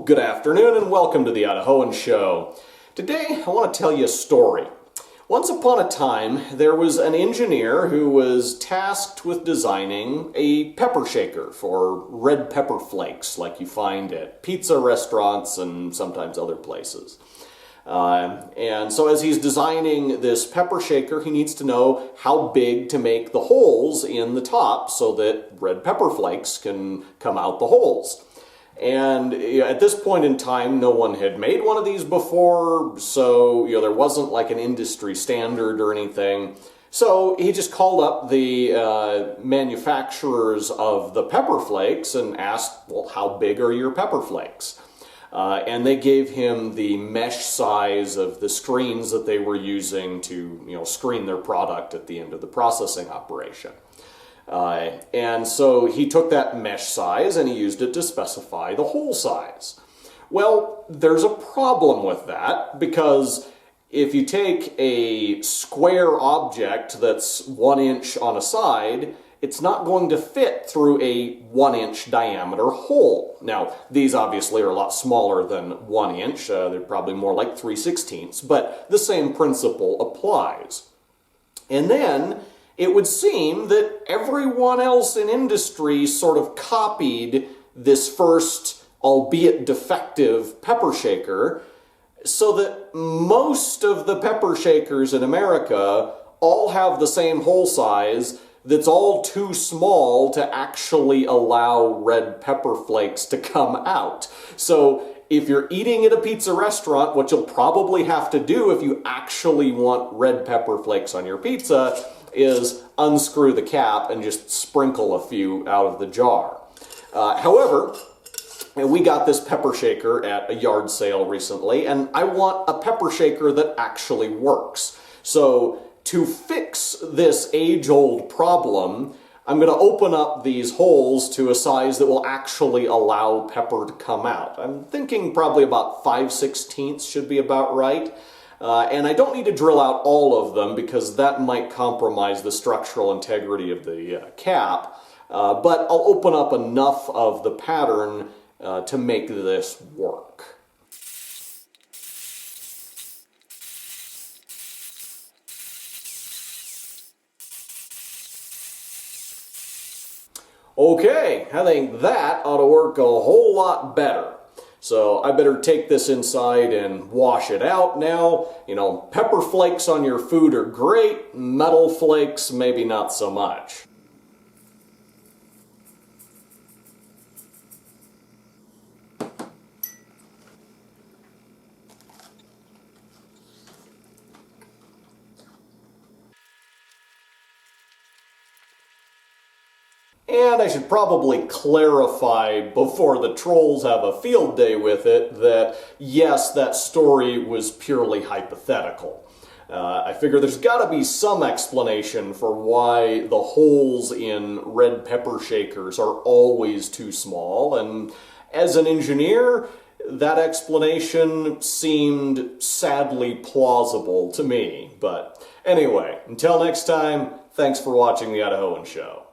good afternoon and welcome to the Idahoan Show. Today I want to tell you a story. Once upon a time there was an engineer who was tasked with designing a pepper shaker for red pepper flakes like you find at pizza restaurants and sometimes other places. And so as he's designing this pepper shaker, he needs to know how big to make the holes in the top so that red pepper flakes can come out the holes. And at this point in time, no one had made one of these before, so there wasn't like an industry standard or anything. So he just called up the manufacturers of the pepper flakes and asked, well, how big are your pepper flakes? And they gave him the mesh size of the screens that they were using to screen their product at the end of the processing operation. And so he took that mesh size and he used it to specify the hole size. Well, there's a problem with that because if you take a square object that's 1 inch on a side, it's not going to fit through a 1 inch diameter hole. Now, these obviously are a lot smaller than 1 inch. They're probably more like 3/16, but the same principle applies. And then it would seem that everyone else in industry sort of copied this first, albeit defective, pepper shaker, so that most of the pepper shakers in America all have the same hole size that's all too small to actually allow red pepper flakes to come out. So if you're eating at a pizza restaurant, what you'll probably have to do if you actually want red pepper flakes on your pizza is unscrew the cap and just sprinkle a few out of the jar. However, we got this pepper shaker at a yard sale recently, and I want a pepper shaker that actually works. So to fix this age-old problem, I'm going to open up these holes to a size that will actually allow pepper to come out. I'm thinking probably about 5/16 should be about right. And I don't need to drill out all of them because that might compromise the structural integrity of the cap, but I'll open up enough of the pattern to make this work. Okay, I think that ought to work a whole lot better. So I better take this inside and wash it out now. Pepper flakes on your food are great, metal flakes maybe not so much. And I should probably clarify before the trolls have a field day with it that yes, that story was purely hypothetical. I figure there's got to be some explanation for why the holes in red pepper shakers are always too small, and as an engineer, that explanation seemed sadly plausible to me. But anyway, until next time, thanks for watching the Idahoan Show.